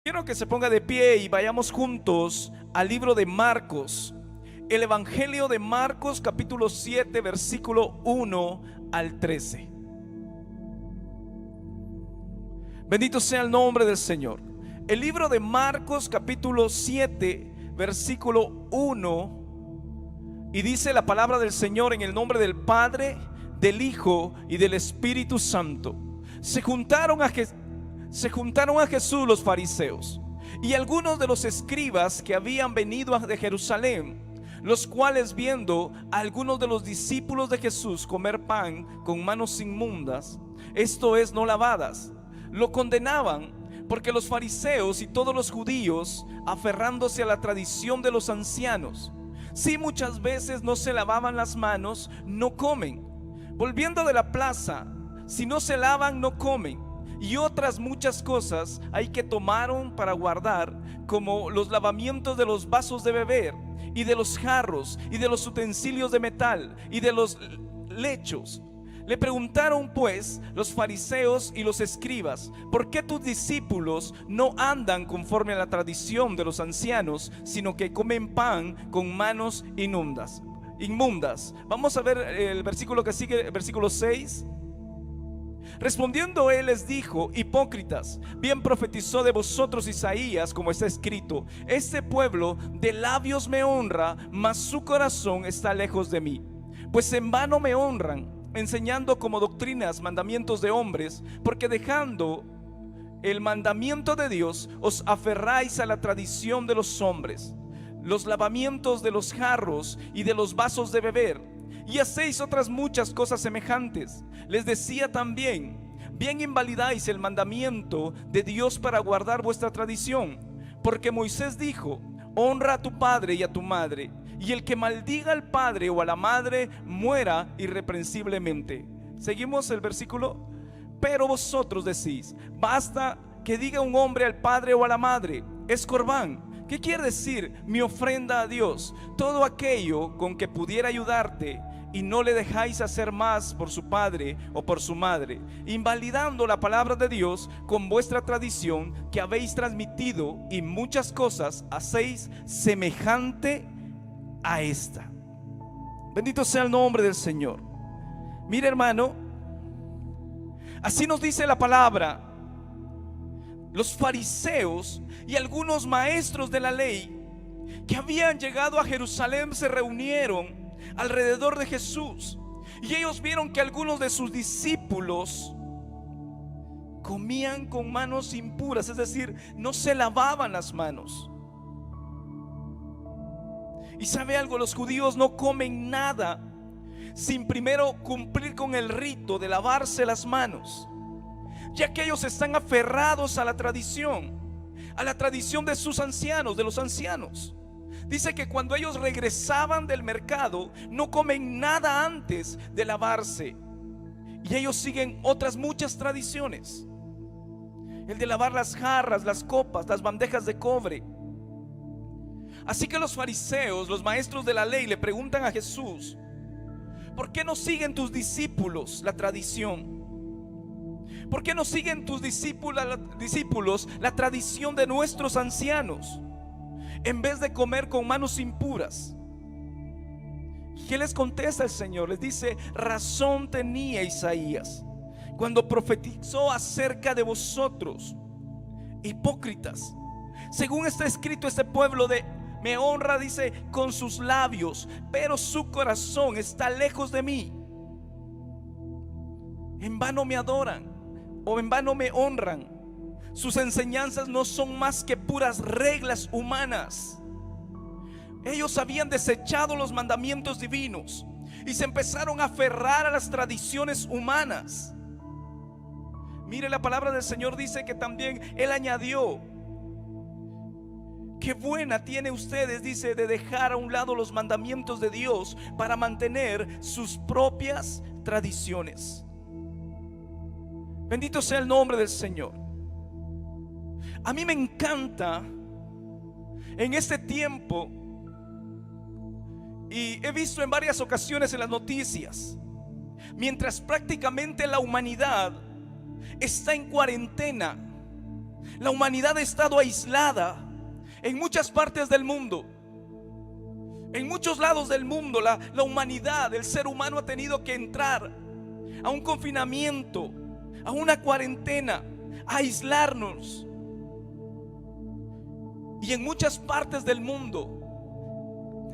Quiero que se ponga de pie y vayamos juntos al libro de Marcos. El Evangelio de Marcos, capítulo 7, versículo 1 al 13. Bendito sea el nombre del Señor. El libro de Marcos, capítulo 7, versículo 1. Y dice la palabra del Señor: en el nombre del Padre, del Hijo y del Espíritu Santo. Se juntaron a Jesús los fariseos y algunos de los escribas que habían venido de Jerusalén, los cuales, viendo a algunos de los discípulos de Jesús comer pan con manos inmundas, esto es, no lavadas, lo condenaban, porque los fariseos y todos los judíos, aferrándose a la tradición de los ancianos, si muchas veces no se lavaban las manos, no comen. Volviendo de la plaza, si no se lavan, no comen. Y otras muchas cosas hay que tomaron para guardar, como los lavamientos de los vasos de beber, y de los jarros, y de los utensilios de metal, y de los lechos. Le preguntaron pues los fariseos y los escribas: ¿por qué tus discípulos no andan conforme a la tradición de los ancianos, sino que comen pan con manos inmundas? Vamos a ver el versículo que sigue, el versículo 6. Respondiendo él les dijo: hipócritas, bien profetizó de vosotros Isaías, como está escrito: este pueblo de labios me honra, mas su corazón está lejos de mí. Pues en vano me honran, enseñando como doctrinas mandamientos de hombres, porque dejando el mandamiento de Dios, os aferráis a la tradición de los hombres, los lavamientos de los jarros y de los vasos de beber, y hacéis otras muchas cosas semejantes. Les decía también: bien invalidáis el mandamiento de Dios para guardar vuestra tradición, porque Moisés dijo: honra a tu padre y a tu madre, y el que maldiga al padre o a la madre muera irreprensiblemente. Seguimos el versículo. Pero vosotros decís: basta que diga un hombre al padre o a la madre, es corbán. ¿Qué quiere decir? Mi ofrenda a Dios. Todo aquello con que pudiera ayudarte, y no le dejáis hacer más por su padre o por su madre, invalidando la palabra de Dios con vuestra tradición que habéis transmitido, y muchas cosas hacéis semejante a esta. Bendito sea el nombre del Señor. Mire, hermano, así nos dice la palabra. Los fariseos y algunos maestros de la ley que habían llegado a Jerusalén se reunieron alrededor de Jesús, y ellos vieron que algunos de sus discípulos comían con manos impuras, es decir, no se lavaban las manos. Y sabe algo, los judíos no comen nada sin primero cumplir con el rito de lavarse las manos, ya que ellos están aferrados a la tradición de sus ancianos, de los ancianos. Dice que cuando ellos regresaban del mercado, no comen nada antes de lavarse. Y ellos siguen otras muchas tradiciones: el de lavar las jarras, las copas, las bandejas de cobre. Así que los fariseos, los maestros de la ley, le preguntan a Jesús: ¿por qué no siguen tus discípulos la tradición? ¿Por qué no siguen tus discípulos la tradición de nuestros ancianos, en vez de comer con manos impuras? ¿Qué les contesta el Señor? Les dice: razón tenía Isaías cuando profetizó acerca de vosotros, hipócritas. Según está escrito, este pueblo me honra, dice, con sus labios, pero su corazón está lejos de mí. En vano me adoran, o en vano me honran. Sus enseñanzas no son más que puras reglas humanas. Ellos habían desechado los mandamientos divinos y se empezaron a aferrar a las tradiciones humanas. Mire, la palabra del Señor dice que también Él añadió: qué buena tiene ustedes, dice, de dejar a un lado los mandamientos de Dios para mantener sus propias tradiciones. Bendito sea el nombre del Señor. A mí me encanta en este tiempo, y he visto en varias ocasiones en las noticias, mientras prácticamente la humanidad está en cuarentena, La humanidad ha estado aislada en muchas partes del mundo. En muchos lados del mundo la humanidad, el ser humano ha tenido que entrar a un confinamiento, a una cuarentena, a aislarnos. Y en muchas partes del mundo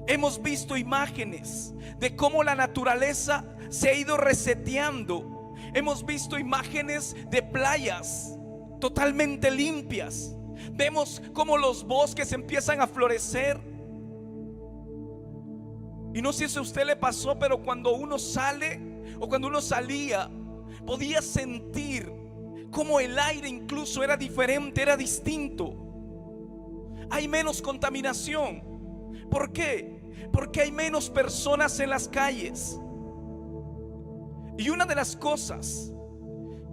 hemos visto imágenes de cómo la naturaleza se ha ido reseteando. Hemos visto imágenes de playas totalmente limpias. Vemos cómo los bosques empiezan a florecer. Y no sé si a usted le pasó, pero cuando uno sale o cuando uno salía, podía sentir cómo el aire incluso era diferente, era distinto. Hay menos contaminación. ¿Por qué? Porque hay menos personas en las calles. Y una de las cosas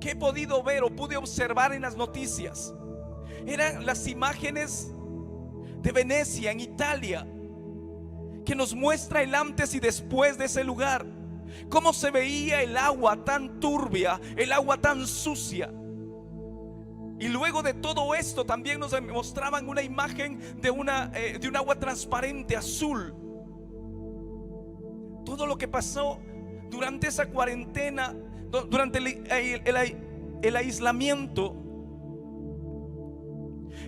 que he podido ver o pude observar en las noticias eran las imágenes de Venecia, en Italia, que nos muestra el antes y después de ese lugar. Cómo se veía el agua tan turbia, el agua tan sucia. Y luego de todo esto también nos mostraban una imagen de un agua transparente, azul. Todo lo que pasó durante esa cuarentena, durante el aislamiento.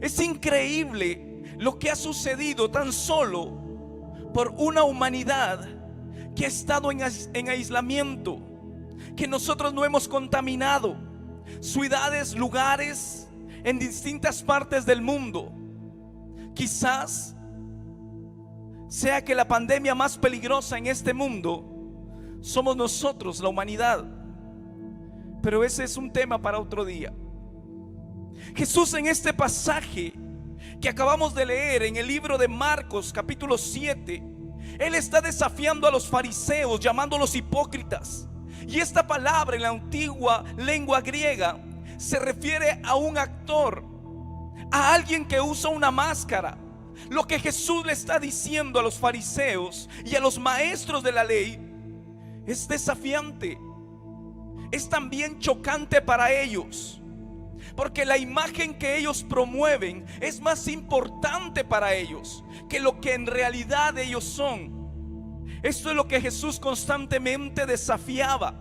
Es increíble lo que ha sucedido tan solo por una humanidad que ha estado en aislamiento, que nosotros no hemos contaminado. Ciudades, lugares en distintas partes del mundo. Quizás sea que la pandemia más peligrosa en este mundo somos nosotros, la humanidad. Pero ese es un tema para otro día. Jesús, en este pasaje que acabamos de leer en el libro de Marcos capítulo 7, Él está desafiando a los fariseos, llamándolos hipócritas. Y esta palabra en la antigua lengua griega se refiere a un actor, a alguien que usa una máscara. Lo que Jesús le está diciendo a los fariseos y a los maestros de la ley es desafiante, es también chocante para ellos, porque la imagen que ellos promueven es más importante para ellos que lo que en realidad ellos son. Esto es lo que Jesús constantemente desafiaba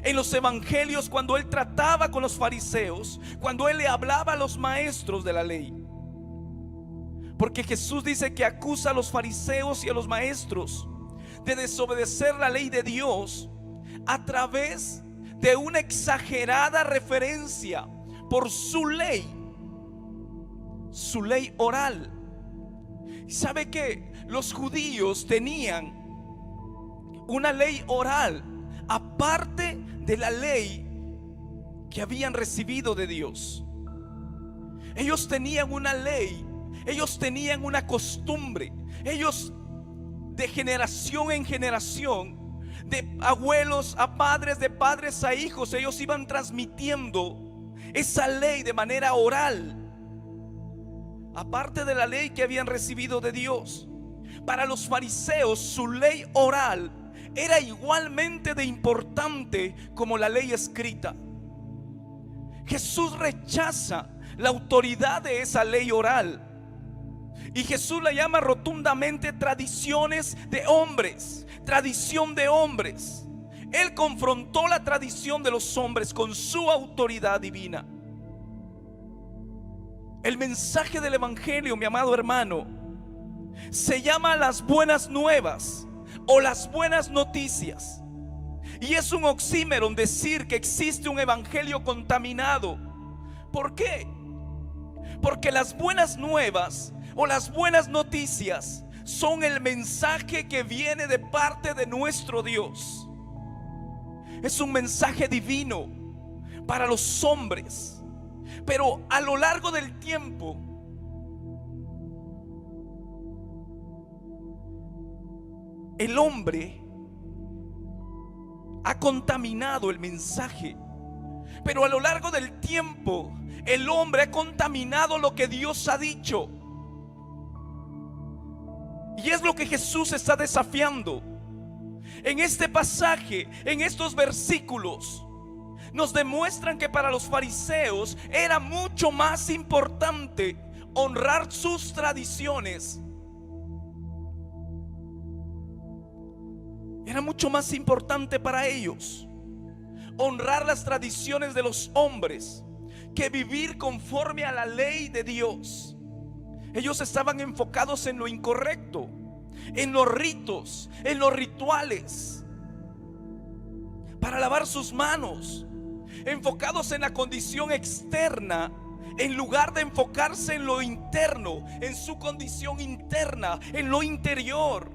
en los evangelios, cuando Él trataba con los fariseos, cuando Él le hablaba a los maestros de la ley. Porque Jesús dice que acusa a los fariseos y a los maestros de desobedecer la ley de Dios a través de una exagerada referencia por su ley oral. ¿Sabe qué? Los judíos tenían una ley oral aparte de la ley que habían recibido de Dios. Ellos tenían una ley, ellos tenían una costumbre, ellos de generación en generación, de abuelos a padres, de padres a hijos, ellos iban transmitiendo esa ley de manera oral, aparte de la ley que habían recibido de Dios. Para los fariseos, su ley oral era igualmente de importante como la ley escrita. Jesús rechaza la autoridad de esa ley oral y Jesús la llama rotundamente tradiciones de hombres, tradición de hombres. Él confrontó la tradición de los hombres con su autoridad divina. El mensaje del evangelio, mi amado hermano, se llama las buenas nuevas o las buenas noticias. Y es un oxímoron decir que existe un evangelio contaminado. ¿Por qué? Porque las buenas nuevas o las buenas noticias son el mensaje que viene de parte de nuestro Dios. Es un mensaje divino para los hombres. Pero a lo largo del tiempo, el hombre ha contaminado el mensaje. Pero a lo largo del tiempo, el hombre ha contaminado lo que Dios ha dicho. Y es lo que Jesús está desafiando en este pasaje, en estos versículos. nos demuestran que para los fariseos era mucho más importante honrar sus tradiciones. Era mucho más importante para ellos honrar las tradiciones de los hombres que vivir conforme a la ley de Dios. Ellos estaban enfocados en lo incorrecto, en los ritos, en los rituales para lavar sus manos, enfocados en la condición externa, en lugar de enfocarse en lo interno, en su condición interna, en lo interior,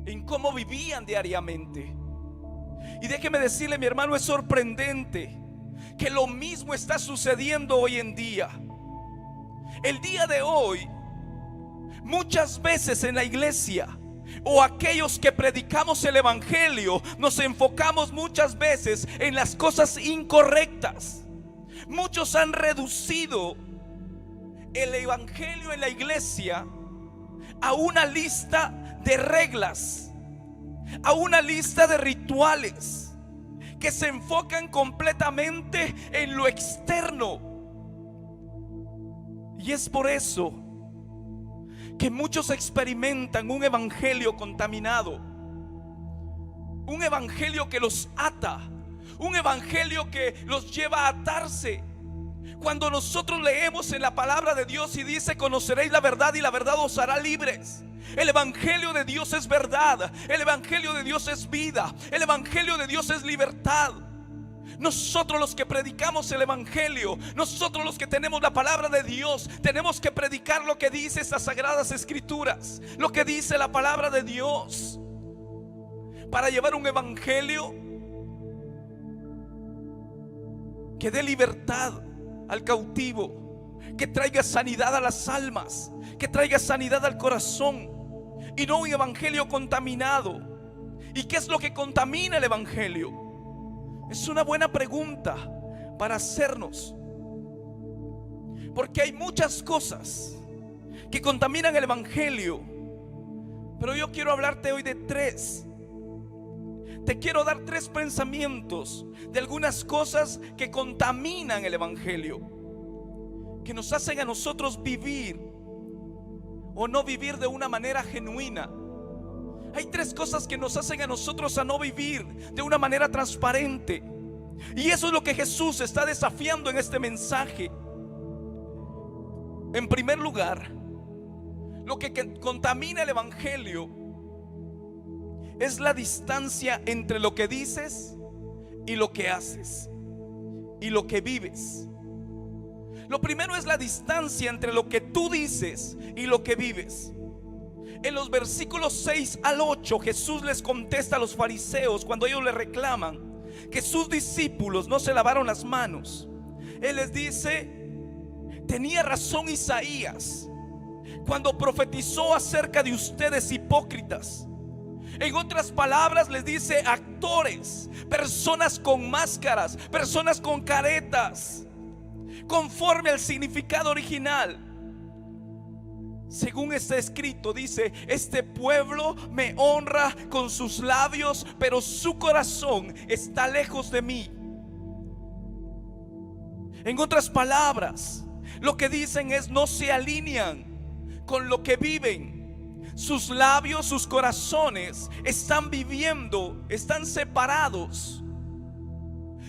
en cómo vivían diariamente. Y déjeme decirle, mi hermano, es sorprendente que lo mismo está sucediendo hoy en día. El día de hoy, muchas veces en la iglesia, o aquellos que predicamos el evangelio, nos enfocamos muchas veces en las cosas incorrectas. Muchos han reducido el evangelio en la iglesia a una lista de reglas, a una lista de rituales que se enfocan completamente en lo externo. Y es por eso que muchos experimentan un evangelio contaminado, un evangelio que los ata, un evangelio que los lleva a atarse. Cuando nosotros leemos en la palabra de Dios y dice: conoceréis la verdad y la verdad os hará libres. El evangelio de Dios es verdad, el evangelio de Dios es vida, el evangelio de Dios es libertad. Nosotros los que predicamos el evangelio, nosotros los que tenemos la palabra de Dios, tenemos que predicar lo que dice estas sagradas escrituras, lo que dice la palabra de Dios, para llevar un evangelio que dé libertad al cautivo, que traiga sanidad a las almas, que traiga sanidad al corazón, y no un evangelio contaminado. ¿Y qué es lo que contamina el evangelio? Es una buena pregunta para hacernos, porque hay muchas cosas que contaminan el evangelio, pero yo quiero hablarte hoy de tres. Te quiero dar tres pensamientos de algunas cosas que contaminan el evangelio, que nos hacen a nosotros vivir o no vivir de una manera genuina. Hay tres cosas que nos hacen a nosotros a no vivir de una manera transparente, y eso es lo que Jesús está desafiando en este mensaje. En primer lugar, lo que contamina el evangelio es la distancia entre lo que dices y lo que haces y lo que vives. Lo primero es la distancia entre lo que tú dices y lo que vives. En los versículos 6 al 8, Jesús les contesta a los fariseos cuando ellos le reclaman que sus discípulos no se lavaron las manos. Él les dice: tenía razón Isaías cuando profetizó acerca de ustedes hipócritas. En otras palabras, les dice: actores, personas con máscaras, personas con caretas, conforme al significado original. Según está escrito, dice: este pueblo me honra con sus labios, pero su corazón está lejos de mí. En otras palabras, lo que dicen es: no se alinean con lo que viven. Sus labios, sus corazones están viviendo, están separados.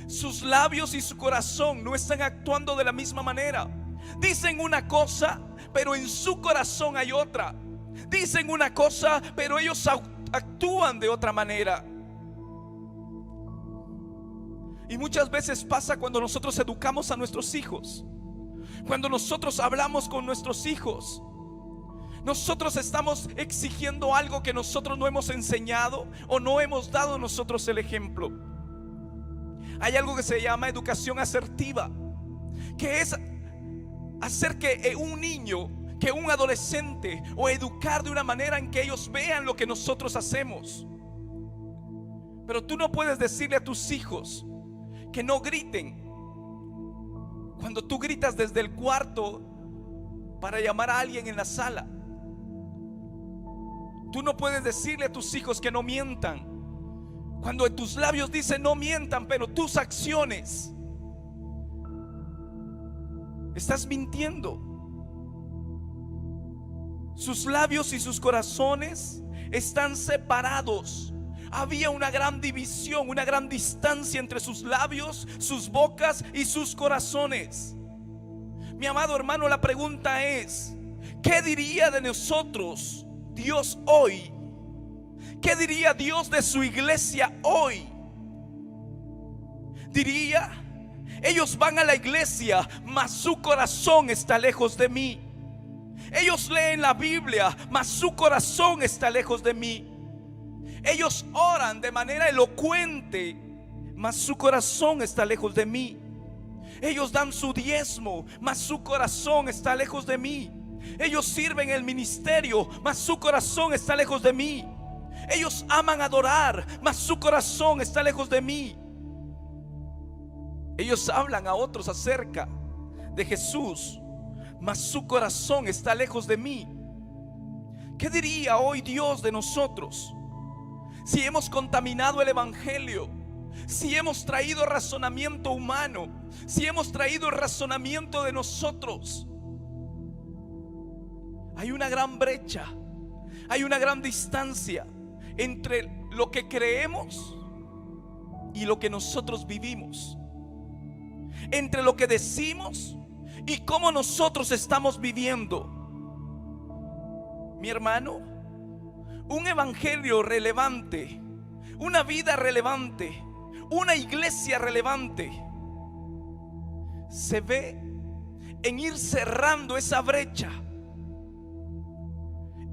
Sus labios y su corazón no están actuando de la misma manera. Dicen una cosa, pero en su corazón hay otra. Dicen una cosa, pero ellos actúan de otra manera. Y muchas veces pasa cuando nosotros educamos a nuestros hijos, cuando nosotros hablamos con nuestros hijos. Nosotros estamos exigiendo algo que nosotros no hemos enseñado o no hemos dado nosotros el ejemplo. Hay algo que se llama educación asertiva, que es hacer que un niño, que un adolescente, o educar de una manera en que ellos vean lo que nosotros hacemos. Pero tú no puedes decirle a tus hijos que no griten cuando tú gritas desde el cuarto para llamar a alguien en la sala. Tú no puedes decirle a tus hijos que no mientan Cuando en tus labios dice no mientan, pero tus acciones estás mintiendo. Sus labios y sus corazones están separados. Había una gran división, una gran distancia entre sus labios, sus bocas y sus corazones. Mi amado hermano, la pregunta es: ¿qué diría de nosotros Dios hoy? ¿Qué diría Dios de su iglesia hoy? Diría: ellos van a la iglesia, mas su corazón está lejos de mí. Ellos leen la Biblia, mas su corazón está lejos de mí. Ellos oran de manera elocuente, mas su corazón está lejos de mí. Ellos dan su diezmo, mas su corazón está lejos de mí. Ellos sirven el ministerio, mas su corazón está lejos de mí. Ellos aman adorar, mas su corazón está lejos de mí. Ellos hablan a otros acerca de Jesús, mas su corazón está lejos de mí. ¿Qué diría hoy Dios de nosotros si hemos contaminado el evangelio? Si hemos traído razonamiento humano, si hemos traído el razonamiento de nosotros. Hay una gran brecha, hay una gran distancia entre lo que creemos y lo que nosotros vivimos, entre lo que decimos y cómo nosotros estamos viviendo. Mi hermano, un evangelio relevante, una vida relevante, una iglesia relevante se ve en ir cerrando esa brecha,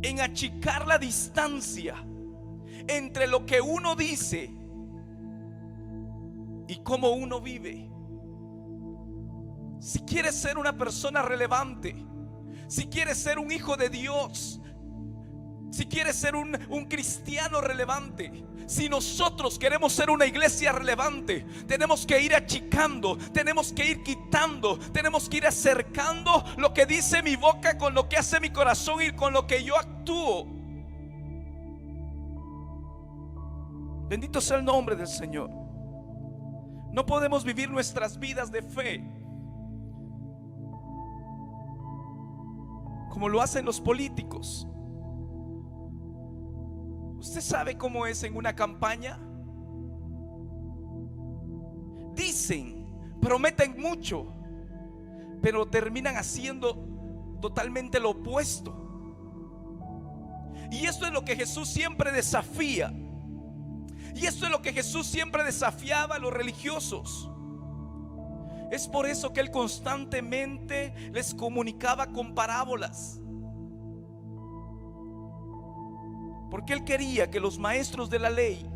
en achicar la distancia entre lo que uno dice y cómo uno vive. Si quieres ser una persona relevante, si quieres ser un hijo de Dios, si quieres ser un cristiano relevante, si nosotros queremos ser una iglesia relevante, tenemos que ir achicando, tenemos que ir quitando, tenemos que ir acercando lo que dice mi boca con lo que hace mi corazón y con lo que yo actúo. Bendito sea el nombre del Señor. No podemos vivir nuestras vidas de fe como lo hacen los políticos. ¿Usted sabe cómo es en una campaña? Dicen, prometen mucho, pero terminan haciendo totalmente lo opuesto. Y esto es lo que Jesús siempre desafía. Y esto es lo que Jesús siempre desafiaba a los religiosos. Es por eso que Él constantemente les comunicaba con parábolas, porque Él quería que los maestros de la ley,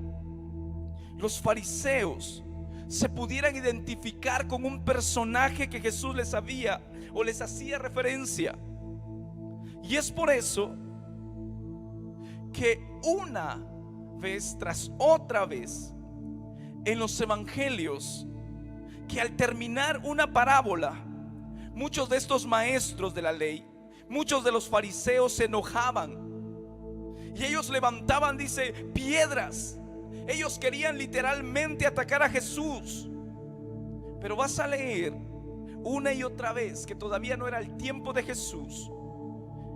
los fariseos, se pudieran identificar con un personaje que Jesús les había o les hacía referencia. Y es por eso que una vez tras otra vez en los evangelios, que al terminar una parábola, muchos de estos maestros de la ley, muchos de los fariseos se enojaban y ellos levantaban, dice, piedras. Ellos querían literalmente atacar a Jesús. Pero vas a leer una y otra vez que todavía no era el tiempo de Jesús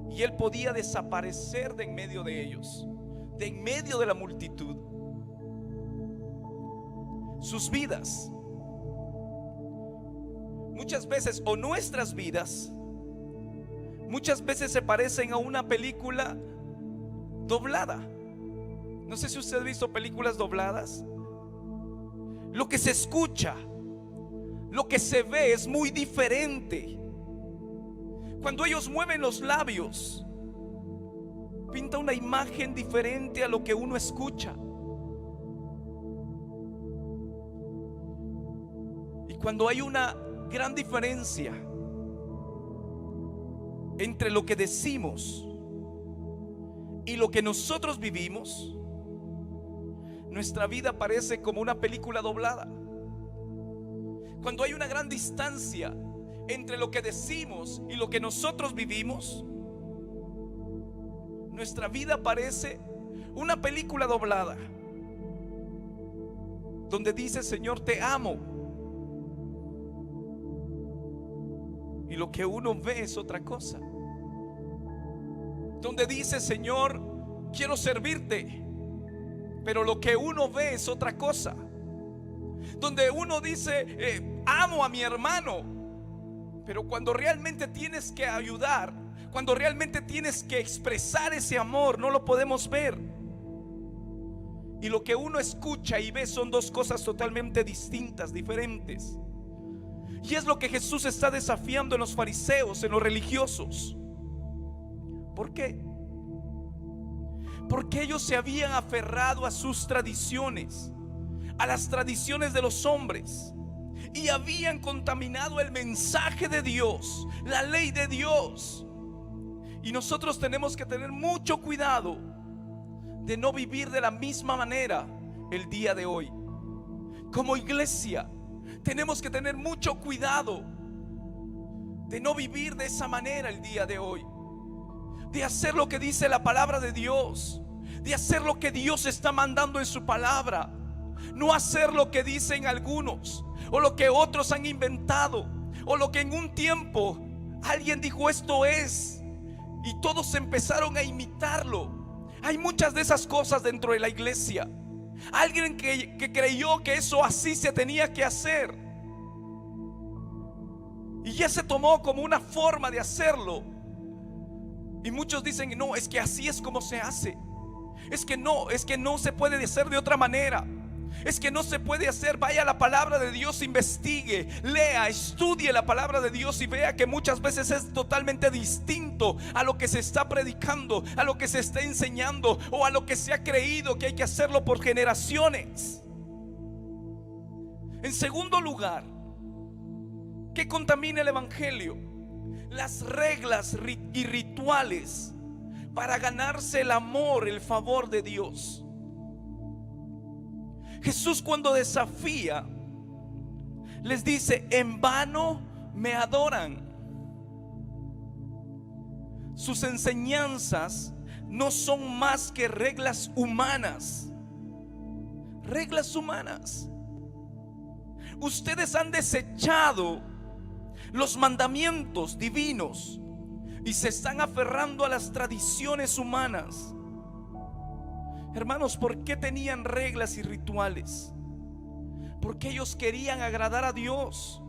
y Él podía desaparecer de en medio de ellos, de en medio de la multitud. Sus vidas, muchas veces, o nuestras vidas, muchas veces se parecen a una película doblada. No sé si usted ha visto películas dobladas. Lo que se escucha, lo que se ve es muy diferente. Cuando ellos mueven los labios, pinta una imagen diferente a lo que uno escucha. Y cuando hay una gran diferencia entre lo que decimos y lo que nosotros vivimos, nuestra vida parece como una película doblada. Cuando hay una gran distancia entre lo que decimos y lo que nosotros vivimos, nuestra vida parece una película doblada. donde dice: Señor, te amo, y lo que uno ve es otra cosa. Donde dice: Señor, quiero servirte, pero lo que uno ve es otra cosa. Donde uno dice: amo a mi hermano, pero cuando realmente tienes que ayudar, cuando realmente tienes que expresar ese amor, no lo podemos ver. Y lo que uno escucha y ve son dos cosas totalmente distintas, diferentes. Y es lo que Jesús está desafiando en los fariseos, en los religiosos. ¿Por qué? Porque ellos se habían aferrado a sus tradiciones, a las tradiciones de los hombres, y habían contaminado el mensaje de Dios, la ley de Dios. Y nosotros tenemos que tener mucho cuidado de no vivir de la misma manera el día de hoy. Como iglesia tenemos que tener mucho cuidado de no vivir de esa manera el día de hoy, de hacer lo que dice la palabra de Dios, de hacer lo que Dios está mandando en su palabra, no hacer lo que dicen algunos, o lo que otros han inventado, o lo que en un tiempo alguien dijo: esto es, y todos empezaron a imitarlo. Hay muchas de esas cosas dentro de la iglesia. Alguien que creyó que eso así se tenía que hacer, y ya se tomó como una forma de hacerlo. Y muchos dicen: no, es que así es como se hace. Es que no se puede hacer de otra manera. Es que no se puede hacer. Vaya a la palabra de Dios, investigue, lea, estudie la palabra de Dios y vea que muchas veces es totalmente distinto a lo que se está predicando, a lo que se está enseñando, o a lo que se ha creído que hay que hacerlo por generaciones. En segundo lugar, ¿qué contamina el evangelio? Las reglas y rituales para ganarse el amor, el favor de Dios. Jesús, cuando desafía, les dice: en vano me adoran. Sus enseñanzas no son más que reglas humanas. Reglas humanas. Ustedes han desechado los mandamientos divinos y se están aferrando a las tradiciones humanas. Hermanos, ¿por qué tenían reglas y rituales? Porque ellos querían agradar a Dios.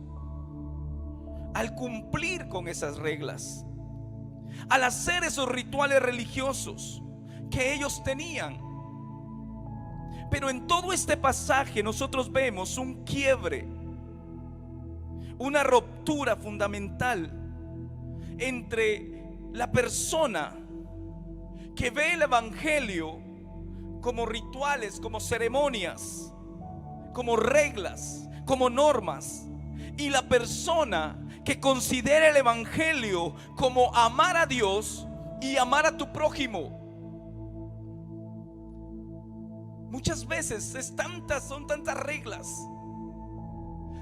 Al cumplir con esas reglas, al hacer esos rituales religiosos que ellos tenían. Pero en todo este pasaje nosotros vemos un quiebre, una ruptura fundamental entre la persona que ve el evangelio como rituales, como ceremonias, como reglas, como normas, y la persona que considera el evangelio como amar a Dios y amar a tu prójimo. Muchas veces son tantas reglas,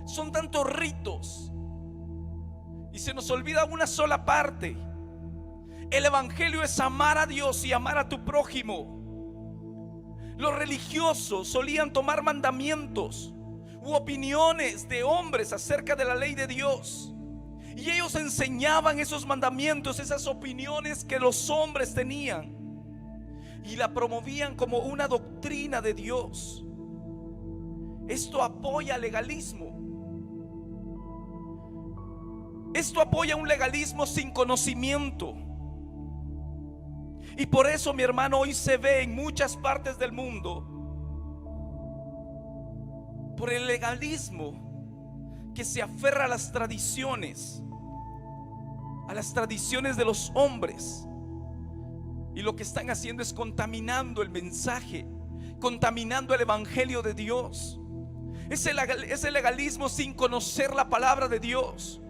son tantos ritos, y se nos olvida una sola parte. El evangelio es amar a Dios y amar a tu prójimo. Los religiosos solían tomar mandamientos u opiniones de hombres acerca de la ley de Dios, y ellos enseñaban esos mandamientos, esas opiniones que los hombres tenían, y la promovían como una doctrina de Dios. Esto apoya el legalismo. Esto apoya un legalismo sin conocimiento. Y por eso, mi hermano, hoy se ve en muchas partes del mundo, por el legalismo, que se aferra a las tradiciones de los hombres. Y lo que están haciendo es contaminando el mensaje, contaminando el evangelio de Dios. Ese legalismo sin conocer la palabra de Dios.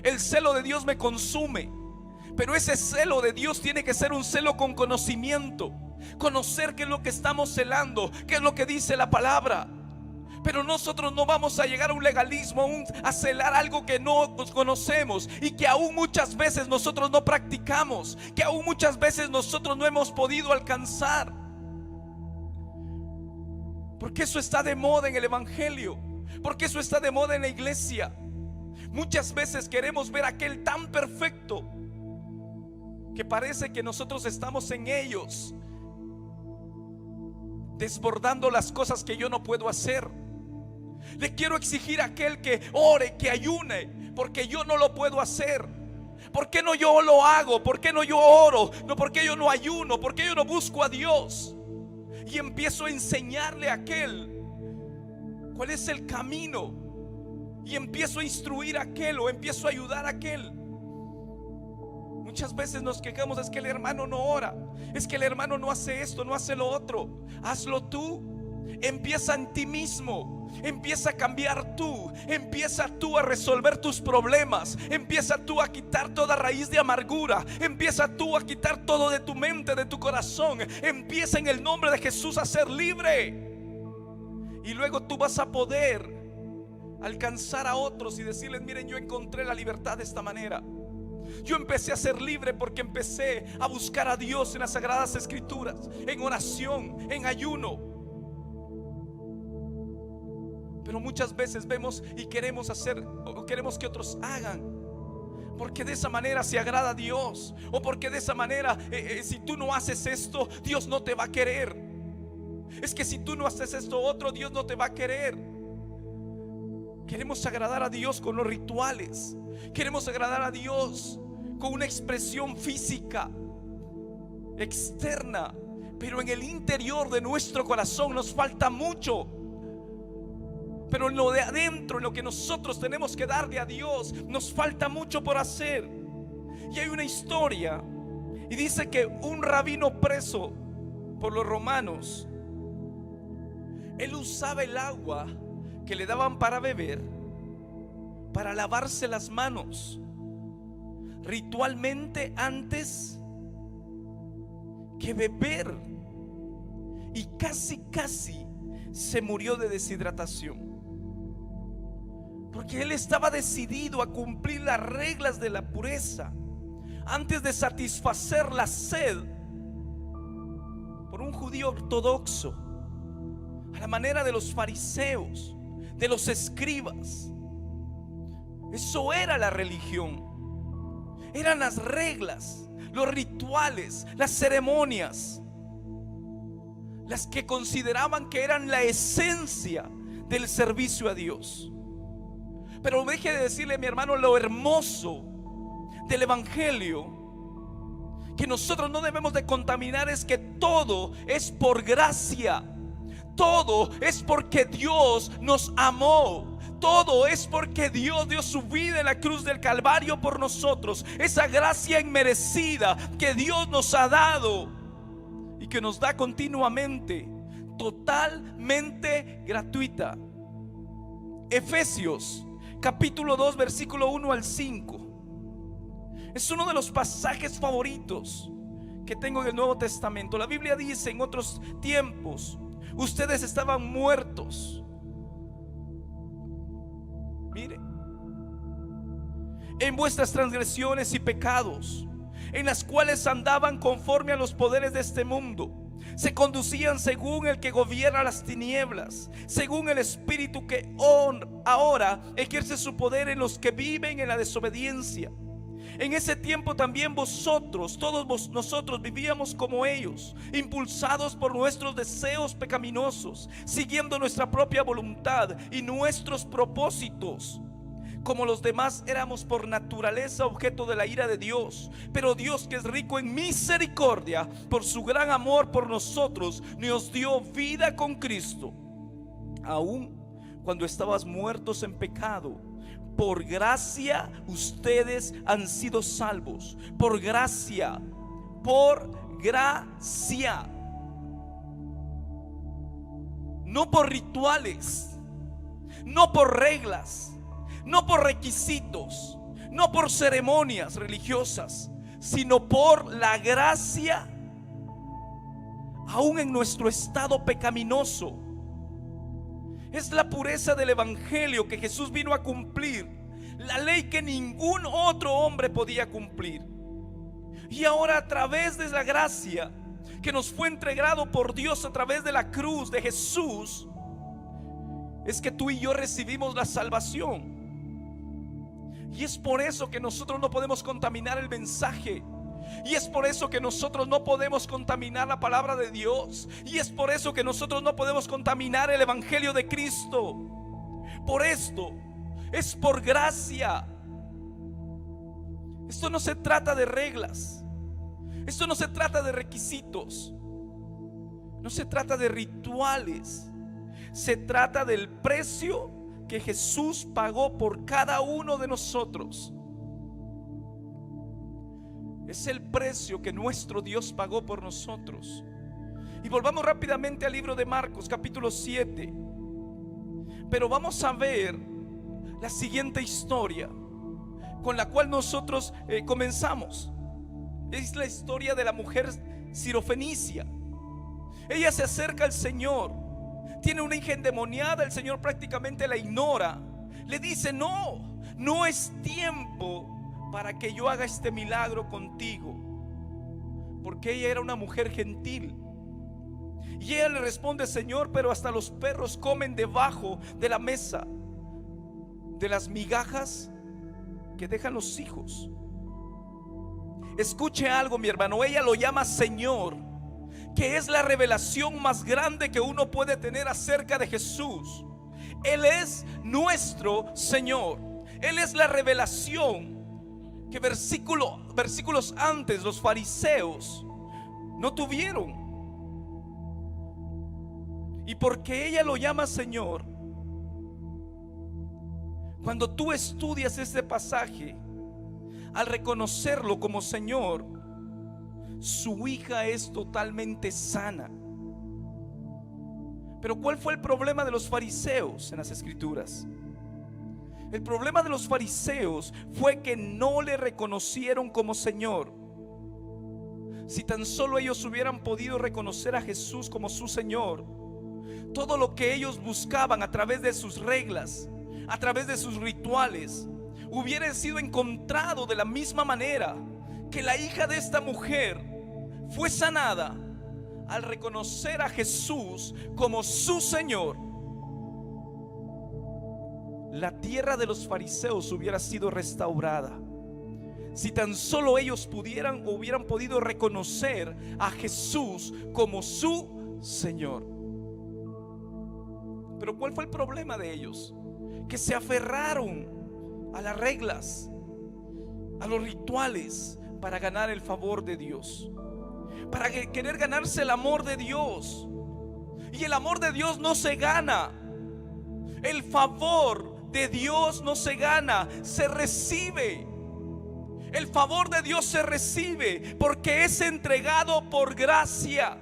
El celo de Dios me consume, pero ese celo de Dios tiene que ser un celo con conocimiento. Conocer qué es lo que estamos celando, qué es lo que dice la palabra. Pero nosotros no vamos a llegar a un legalismo, a celar algo que no conocemos y que aún muchas veces nosotros no practicamos, que aún muchas veces nosotros no hemos podido alcanzar. Porque eso está de moda en el evangelio, porque eso está de moda en la iglesia. Muchas veces queremos ver a aquel tan perfecto que parece que nosotros estamos en ellos, desbordando las cosas que yo no puedo hacer. Le quiero exigir a aquel que ore, que ayune, porque yo no lo puedo hacer. ¿Por qué no yo lo hago? ¿Por qué no yo oro? No, ¿por qué yo no ayuno? ¿Por qué yo no busco a Dios? Y empiezo a enseñarle a aquel cuál es el camino, y empiezo a instruir a aquel, o empiezo a ayudar a aquel. Muchas veces nos quejamos: es que el hermano no ora, es que el hermano no hace esto, no hace lo otro. Hazlo tú. Empieza en ti mismo. Empieza a cambiar tú. Empieza tú a resolver tus problemas. Empieza tú a quitar toda raíz de amargura. Empieza tú a quitar todo de tu mente, de tu corazón. Empieza en el nombre de Jesús a ser libre. Y luego tú vas a poder alcanzar a otros y decirles: miren, yo encontré la libertad de esta manera. Yo empecé a ser libre porque empecé a buscar a Dios en las Sagradas Escrituras, en oración, en ayuno. Pero muchas veces vemos y queremos hacer, o queremos que otros hagan, porque de esa manera se agrada a Dios, o porque de esa manera si tú no haces esto, Dios no te va a querer. Es que si tú no haces esto otro, Dios no te va a querer. Queremos agradar a Dios con los rituales. Queremos agradar a Dios con una expresión física externa, pero en el interior de nuestro corazón nos falta mucho. Pero en lo de adentro, en lo que nosotros tenemos que darle a Dios, nos falta mucho por hacer. Y hay una historia, y dice que un rabino preso por los romanos, él usaba el agua que le daban para beber para lavarse las manos ritualmente antes que beber, y casi se murió de deshidratación, porque él estaba decidido a cumplir las reglas de la pureza antes de satisfacer la sed por un judío ortodoxo, a la manera de los fariseos, de los escribas. Eso era la religión. Eran las reglas, los rituales, las ceremonias, las que consideraban que eran la esencia del servicio a Dios. Pero deje de decirle, mi hermano, lo hermoso del evangelio que nosotros no debemos de contaminar es que todo es por gracia. Todo es porque Dios nos amó. Todo es porque Dios dio su vida en la cruz del Calvario por nosotros. Esa gracia inmerecida que Dios nos ha dado y que nos da continuamente, totalmente gratuita. Efesios capítulo 2 versículo 1 al 5 es uno de los pasajes favoritos que tengo en el Nuevo Testamento. La Biblia dice: en otros tiempos ustedes estaban muertos. Mire, en vuestras transgresiones y pecados, en las cuales andaban conforme a los poderes de este mundo. Se conducían según el que gobierna las tinieblas, según el espíritu que ahora ejerce su poder en los que viven en la desobediencia. En ese tiempo también todos nosotros vivíamos como ellos, impulsados por nuestros deseos pecaminosos, siguiendo nuestra propia voluntad y nuestros propósitos. Como los demás, éramos por naturaleza objeto de la ira de Dios. Pero Dios, que es rico en misericordia, por su gran amor por nosotros, nos dio vida con Cristo, aun cuando estabas muertos en pecado. Por gracia ustedes han sido salvos. Por gracia. Por gracia. No por rituales, no por reglas, no por requisitos, no por ceremonias religiosas, sino por la gracia, aún en nuestro estado pecaminoso. Es la pureza del evangelio que Jesús vino a cumplir, la ley que ningún otro hombre podía cumplir. Y ahora, a través de la gracia que nos fue entregado por Dios a través de la cruz de Jesús, es que tú y yo recibimos la salvación. Y es por eso que nosotros no podemos contaminar el mensaje. Y es por eso que nosotros no podemos contaminar la palabra de Dios. Y es por eso que nosotros no podemos contaminar el evangelio de Cristo. Por esto, es por gracia. Esto no se trata de reglas. Esto no se trata de requisitos. No se trata de rituales. Se trata del precio que Jesús pagó por cada uno de nosotros. Es el precio que nuestro Dios pagó por nosotros. Y volvamos rápidamente al libro de Marcos, capítulo 7. Pero vamos a ver la siguiente historia con la cual nosotros comenzamos. Es la historia de la mujer sirofenicia. Ella se acerca al Señor, tiene una hija endemoniada. El Señor prácticamente la ignora. Le dice: no es tiempo para que yo haga este milagro contigo, porque ella era una mujer gentil. Y ella le responde: Señor, pero hasta los perros comen debajo de la mesa de las migajas que dejan los hijos. Escuche algo, mi hermano. Ella lo llama Señor, que es la revelación más grande que uno puede tener acerca de Jesús. Él es nuestro Señor. Él es la revelación que versículos antes los fariseos no tuvieron. Y porque ella lo llama Señor, cuando tú estudias este pasaje, al reconocerlo como Señor, su hija es totalmente sana. Pero ¿cuál fue el problema de los fariseos en las escrituras? El problema de los fariseos fue que no le reconocieron como Señor. Si tan solo ellos hubieran podido reconocer a Jesús como su Señor, todo lo que ellos buscaban a través de sus reglas, a través de sus rituales, hubiera sido encontrado de la misma manera que la hija de esta mujer fue sanada al reconocer a Jesús como su Señor. La tierra de los fariseos hubiera sido restaurada si tan solo ellos hubieran podido reconocer a Jesús como su Señor. Pero ¿cuál fue el problema de ellos? Que se aferraron a las reglas, a los rituales, para ganar el favor de Dios, para querer ganarse el amor de Dios. Y el amor de Dios no se gana. El favor de Dios no se gana, se recibe. El favor de Dios se recibe porque es entregado por gracia.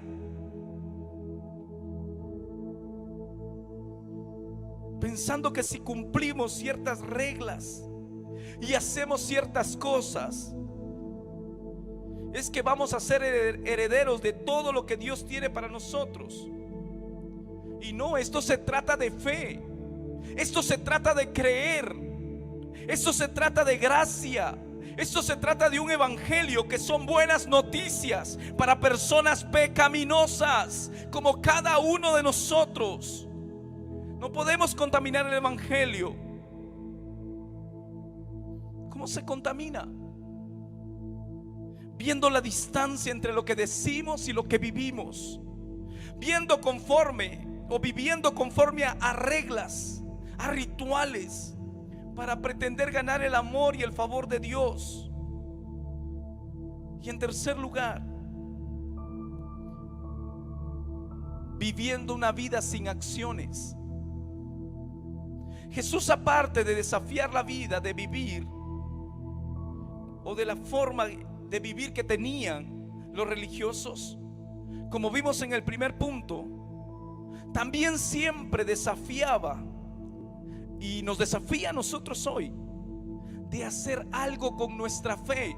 Pensando que si cumplimos ciertas reglas y hacemos ciertas cosas, es que vamos a ser herederos de todo lo que Dios tiene para nosotros. Y no, esto se trata de fe. Esto se trata de creer. Esto se trata de gracia. Esto se trata de un evangelio que son buenas noticias para personas pecaminosas como cada uno de nosotros. No podemos contaminar el evangelio. ¿Cómo se contamina? Viendo la distancia entre lo que decimos y lo que vivimos, viendo conforme o viviendo conforme a reglas, a rituales, para pretender ganar el amor y el favor de Dios. Y en tercer lugar, viviendo una vida sin acciones. Jesús, aparte de desafiar la vida de vivir o de la forma de vivir que tenían los religiosos, como vimos en el primer punto, también siempre desafiaba y nos desafía a nosotros hoy de hacer algo con nuestra fe.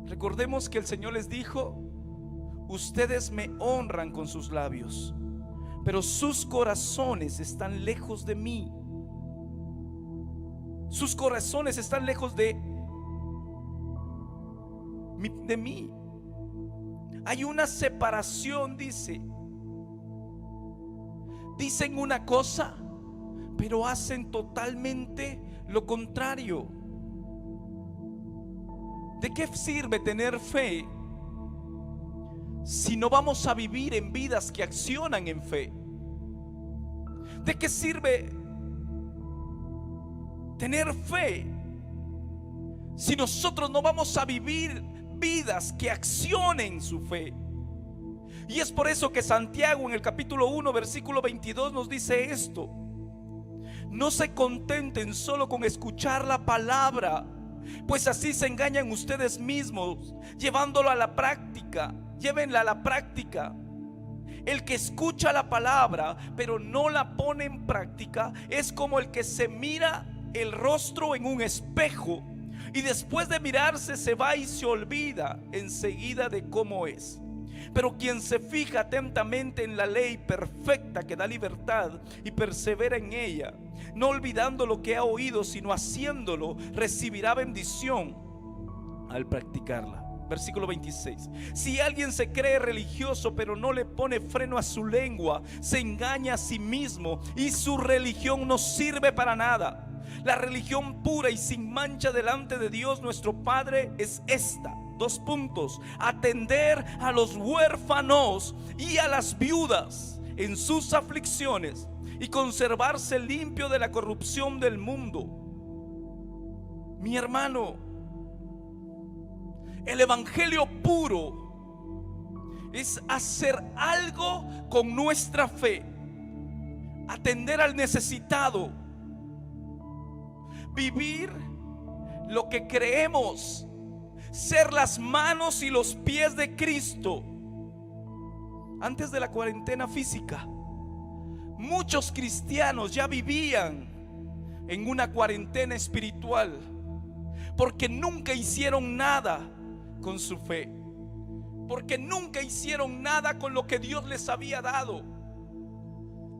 Recordemos que el Señor les dijo: ustedes me honran con sus labios, pero sus corazones están lejos de mí. Sus corazones están lejos de de mí. Hay una separación, dicen una cosa, pero hacen totalmente lo contrario. ¿De qué sirve tener fe si no vamos a vivir en vidas que accionan en fe? ¿De qué sirve tener fe si nosotros no vamos a vivir vidas que accionen su fe? Y es por eso que Santiago en el capítulo 1 versículo 22 nos dice esto: no se contenten solo con escuchar la palabra, pues así se engañan ustedes mismos, llevándolo a la práctica. Llévenla a la práctica. El que escucha la palabra pero no la pone en práctica es como el que se mira el rostro en un espejo y después de mirarse se va y se olvida enseguida de cómo es. Pero quien se fija atentamente en la ley perfecta que da libertad y persevera en ella, no olvidando lo que ha oído sino haciéndolo, recibirá bendición al practicarla. Versículo 26. Si alguien se cree religioso pero no le pone freno a su lengua, se engaña a sí mismo y su religión no sirve para nada. La religión pura y sin mancha delante de Dios nuestro Padre es esta: dos puntos: atender a los huérfanos y a las viudas en sus aflicciones y conservarse limpio de la corrupción del mundo. Mi hermano, el evangelio puro es hacer algo con nuestra fe, atender al necesitado, vivir lo que creemos, ser las manos y los pies de Cristo. Antes de la cuarentena física, muchos cristianos ya vivían en una cuarentena espiritual porque nunca hicieron nada con su fe, porque nunca hicieron nada con lo que Dios les había dado.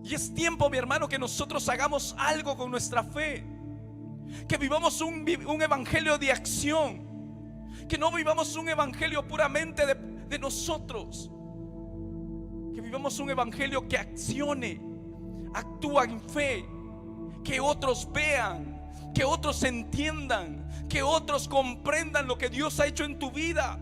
Y es tiempo, mi hermano, que nosotros hagamos algo con nuestra fe, que vivamos un evangelio de acción, que no vivamos un evangelio puramente de nosotros, que vivamos un evangelio que accione, actúa en fe, que otros vean, que otros entiendan, que otros comprendan lo que Dios ha hecho en tu vida.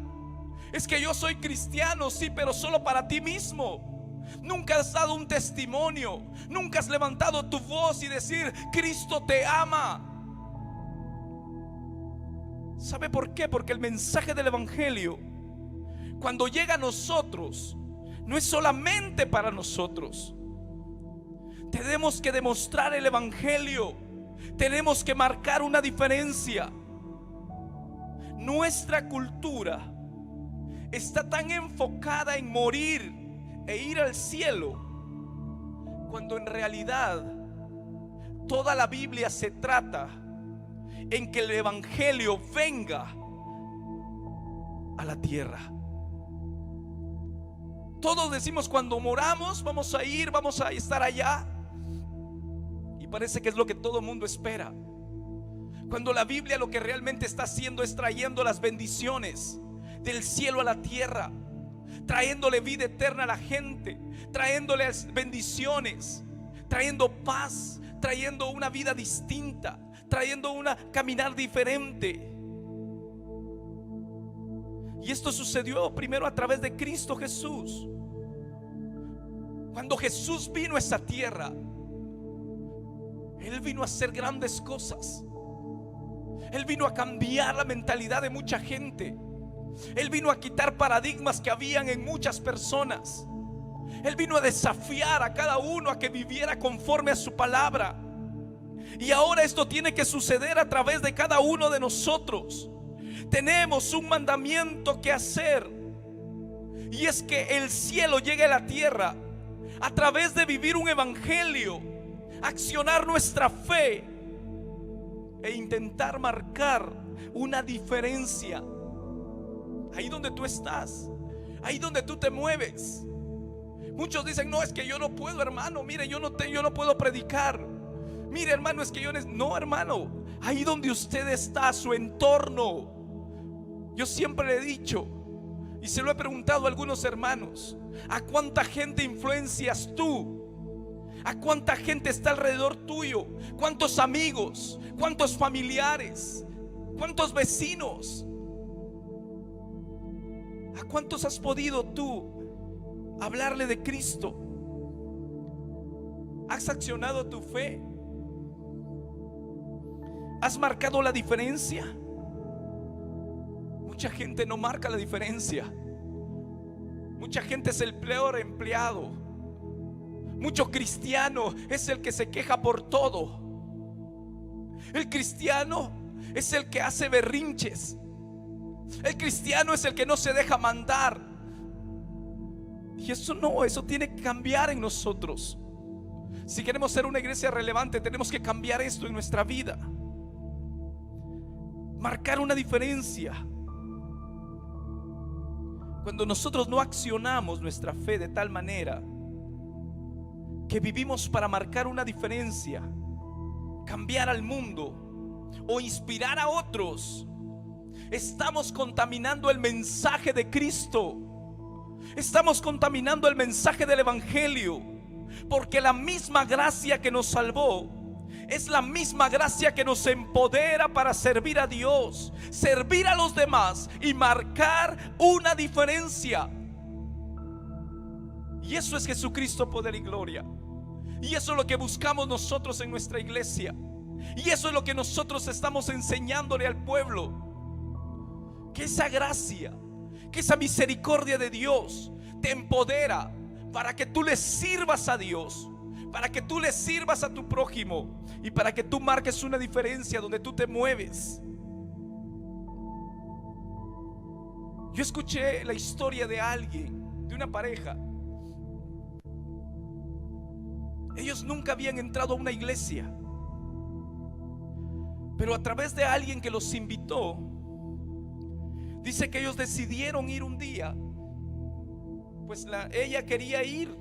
Es que yo soy cristiano, sí, pero solo para ti mismo. Nunca has dado un testimonio, nunca has levantado tu voz y decir: Cristo te ama. ¿Sabe por qué? Porque el mensaje del evangelio, cuando llega a nosotros, no es solamente para nosotros. Tenemos que demostrar el evangelio, tenemos que marcar una diferencia. Nuestra cultura está tan enfocada en morir e ir al cielo, cuando en realidad toda la Biblia se trata en que el evangelio venga a la tierra. Todos decimos: cuando moramos vamos a ir, vamos a estar allá, y parece que es lo que todo el mundo espera, cuando la Biblia lo que realmente está haciendo es trayendo las bendiciones del cielo a la tierra, trayéndole vida eterna a la gente, trayéndole bendiciones, trayendo paz, trayendo una vida distinta, trayendo una caminar diferente. Y esto sucedió primero a través de Cristo Jesús. Cuando Jesús vino a esta tierra, Él vino a hacer grandes cosas. Él vino a cambiar la mentalidad de mucha gente. Él vino a quitar paradigmas que habían en muchas personas. Él vino a desafiar a cada uno a que viviera conforme a su palabra. Y ahora esto tiene que suceder a través de cada uno de nosotros. Tenemos un mandamiento que hacer, y es que el cielo llegue a la tierra a través de vivir un evangelio, accionar nuestra fe e intentar marcar una diferencia ahí donde tú estás, ahí donde tú te mueves. Muchos dicen: no, es que yo no puedo, hermano. Mire, yo no puedo predicar. Mire, hermano, es que yo no, hermano, ahí donde usted está, su entorno, Yo siempre le he dicho, y se lo he preguntado a algunos hermanos: ¿a cuánta gente influencias tú? ¿A cuánta gente está alrededor tuyo? ¿Cuántos amigos? ¿Cuántos familiares? ¿Cuántos vecinos? ¿A cuántos has podido tú hablarle de Cristo? ¿Has accionado tu fe? ¿Has marcado la diferencia? Mucha gente no marca la diferencia. Mucha gente es el peor empleado. Mucho cristiano es el que se queja por todo. El cristiano es el que hace berrinches. El cristiano es el que no se deja mandar. Y eso tiene que cambiar en nosotros. Si queremos ser una iglesia relevante, tenemos que cambiar esto en nuestra vida. Marcar una diferencia. Cuando nosotros no accionamos nuestra fe de tal manera que vivimos para marcar una diferencia, cambiar al mundo o inspirar a otros, estamos contaminando el mensaje de Cristo. Estamos contaminando el mensaje del evangelio, porque la misma gracia que nos salvó es la misma gracia que nos empodera para servir a Dios, servir a los demás y marcar una diferencia. Y eso es Jesucristo, poder y gloria. Y eso es lo que buscamos nosotros en nuestra iglesia. Y eso es lo que nosotros estamos enseñándole al pueblo. Que esa gracia, que esa misericordia de Dios te empodera para que tú le sirvas a Dios, para que tú le sirvas a tu prójimo y para que tú marques una diferencia donde tú te mueves. Yo escuché la historia de alguien, de una pareja. Ellos nunca habían entrado a una iglesia, pero a través de alguien que los invitó, dice que ellos decidieron ir un día. Pues ella quería ir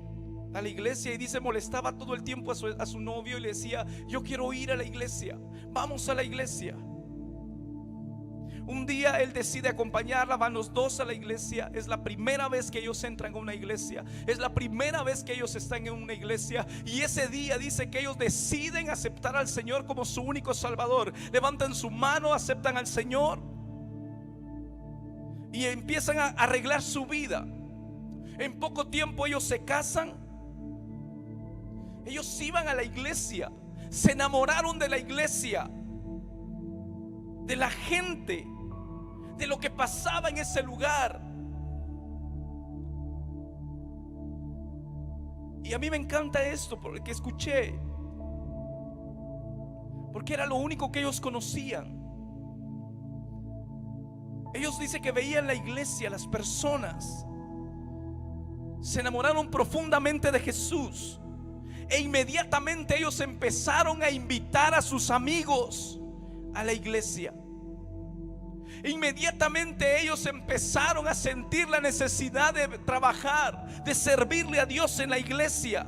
a la iglesia y dice, molestaba todo el tiempo a su novio y le decía: yo quiero ir a la iglesia, vamos a la iglesia. Un día él decide acompañarla, van los dos a la iglesia. Es la primera vez que ellos entran a una iglesia, es la primera vez que ellos están en una iglesia. Y ese día dice que ellos deciden aceptar al Señor como su único Salvador. Levantan su mano, aceptan al Señor y empiezan a arreglar su vida. En poco tiempo ellos se casan. Ellos iban a la iglesia, se enamoraron de la iglesia, de la gente, de lo que pasaba en ese lugar. Y a mí me encanta esto porque escuché, porque era lo único que ellos conocían. Ellos dicen que veían la iglesia, las personas se enamoraron profundamente de Jesús. E inmediatamente ellos empezaron a invitar a sus amigos a la iglesia. Inmediatamente ellos empezaron a sentir la necesidad de trabajar, de servirle a Dios en la iglesia.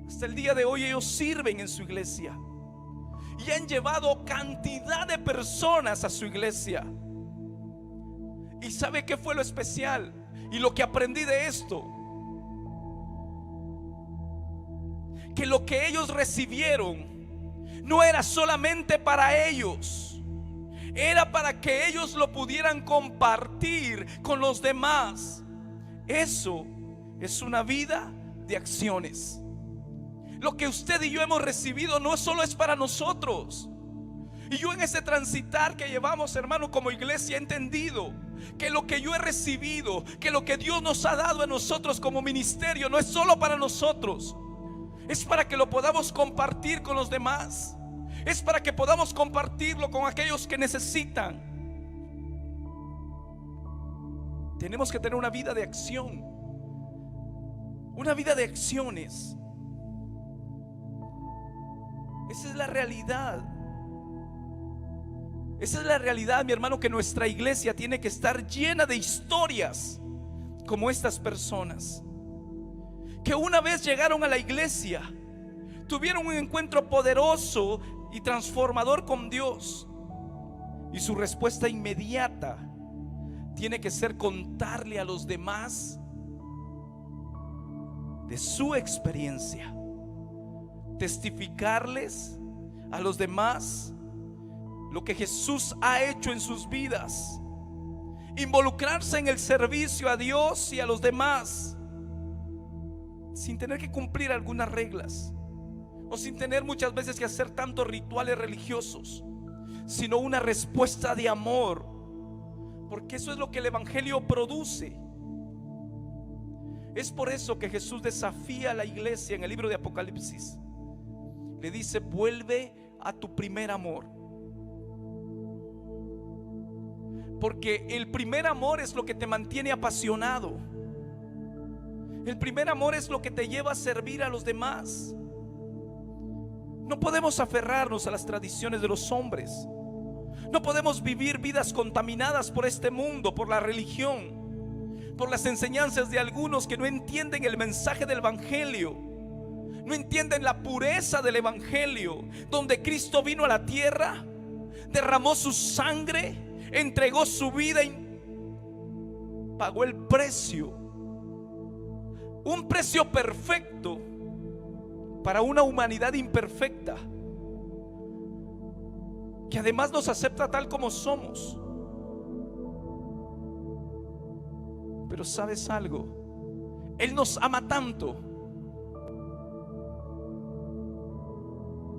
Hasta el día de hoy ellos sirven en su iglesia y han llevado cantidad de personas a su iglesia. ¿Y sabe qué fue lo especial? Y lo que aprendí de esto, que lo que ellos recibieron no era solamente para ellos, era para que ellos lo pudieran compartir con los demás. Eso es una vida de acciones. Lo que usted y yo hemos recibido no solo es para nosotros. Y yo en ese transitar que llevamos, hermano, como iglesia, he entendido que lo que yo he recibido, que lo que Dios nos ha dado a nosotros como ministerio, no es solo para nosotros. Es para que lo podamos compartir con los demás. Es para que podamos compartirlo con aquellos que necesitan. Tenemos que tener una vida de acción, una vida de acciones. Esa es la realidad. Esa es la realidad, mi hermano, que nuestra iglesia tiene que estar llena de historias como estas personas, que una vez llegaron a la iglesia, tuvieron un encuentro poderoso y transformador con Dios, Y su respuesta inmediata tiene que ser contarle a los demás de su experiencia, testificarles a los demás lo que Jesús ha hecho en sus vidas, involucrarse en el servicio a Dios y a los demás sin tener que cumplir algunas reglas o sin tener muchas veces que hacer tantos rituales religiosos, sino una respuesta de amor, porque eso es lo que el evangelio produce. Es por eso que Jesús desafía a la iglesia en el libro de Apocalipsis. Le dice: vuelve a tu primer amor. Porque el primer amor es lo que te mantiene apasionado. El primer amor es lo que te lleva a servir a los demás. No podemos aferrarnos a las tradiciones de los hombres. No podemos vivir vidas contaminadas por este mundo, por la religión, por las enseñanzas de algunos que no entienden el mensaje del evangelio, no entienden la pureza del evangelio, donde Cristo vino a la tierra, derramó su sangre, entregó su vida y pagó el precio, un precio perfecto para una humanidad imperfecta, que además nos acepta tal como somos. Pero ¿sabes algo? Él nos ama tanto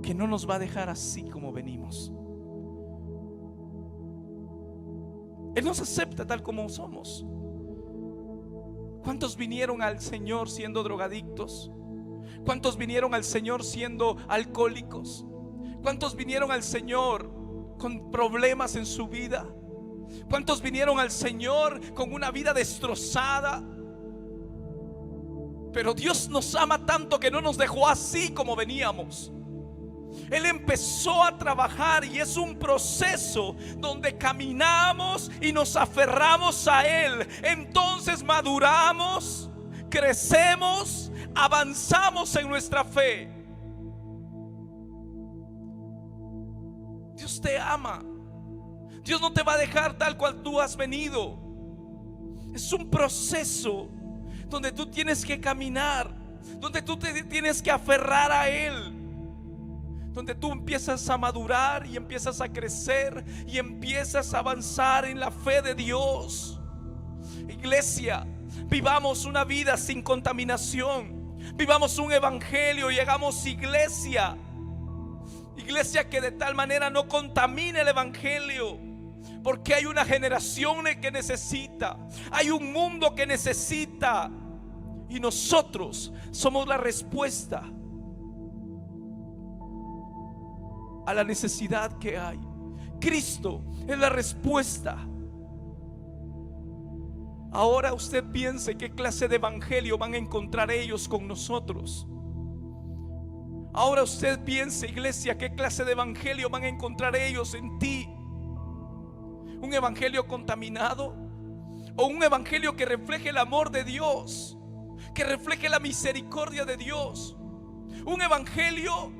que no nos va a dejar así como venimos. Él nos acepta tal como somos. ¿Cuántos vinieron al Señor siendo drogadictos? ¿Cuántos vinieron al Señor siendo alcohólicos? ¿Cuántos vinieron al Señor con problemas en su vida? ¿Cuántos vinieron al Señor con una vida destrozada? Pero Dios nos ama tanto que no nos dejó así como veníamos. Él empezó a trabajar y es un proceso donde caminamos y nos aferramos a Él. Entonces maduramos, crecemos, avanzamos en nuestra fe. Dios te ama. Dios no te va a dejar tal cual tú has venido. Es un proceso donde tú tienes que caminar, donde tú te tienes que aferrar a Él, donde tú empiezas a madurar y empiezas a crecer y empiezas a avanzar en la fe de Dios. Iglesia, vivamos una vida sin contaminación, vivamos un evangelio y hagamos iglesia que de tal manera no contamine el evangelio, porque hay una generación que necesita, hay un mundo que necesita, y nosotros somos la respuesta a la necesidad que hay. Cristo es la respuesta. Ahora usted piense qué clase de evangelio van a encontrar ellos con nosotros. Ahora usted piense, iglesia, qué clase de evangelio van a encontrar ellos en ti. ¿Un evangelio contaminado? ¿O un evangelio que refleje el amor de Dios, que refleje la misericordia de Dios? Un evangelio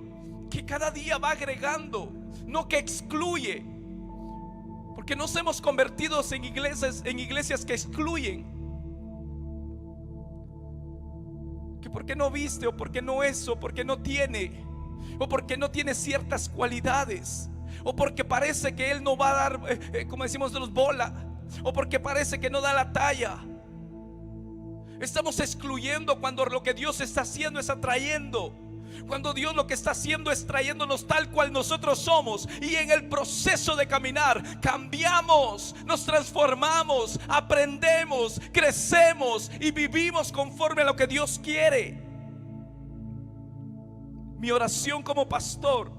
que cada día va agregando, no que excluye, porque nos hemos convertido en iglesias que excluyen. Que por qué no viste, o por qué no eso, por qué no tiene, o porque no tiene ciertas cualidades, o porque parece que él no va a dar, como decimos de los bola, o porque parece que no da la talla. Estamos excluyendo cuando lo que Dios está haciendo es atrayendo. Cuando Dios lo que está haciendo es trayéndonos tal cual nosotros somos, y en el proceso de caminar cambiamos, nos transformamos, aprendemos, crecemos y vivimos conforme a lo que Dios quiere. Mi oración como pastor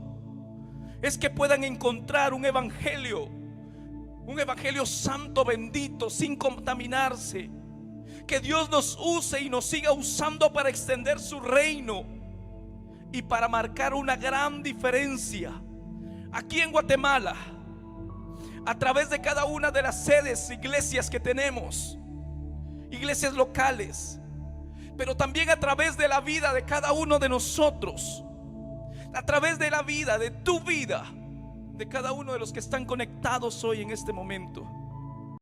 es que puedan encontrar un evangelio santo, bendito, sin contaminarse. Que Dios nos use y nos siga usando para extender su reino y para marcar una gran diferencia aquí en Guatemala, a través de cada una de las sedes, iglesias que tenemos, iglesias locales, pero también a través de la vida de cada uno de nosotros, a través de la vida, de tu vida. de cada uno de los que están conectados hoy en este momento.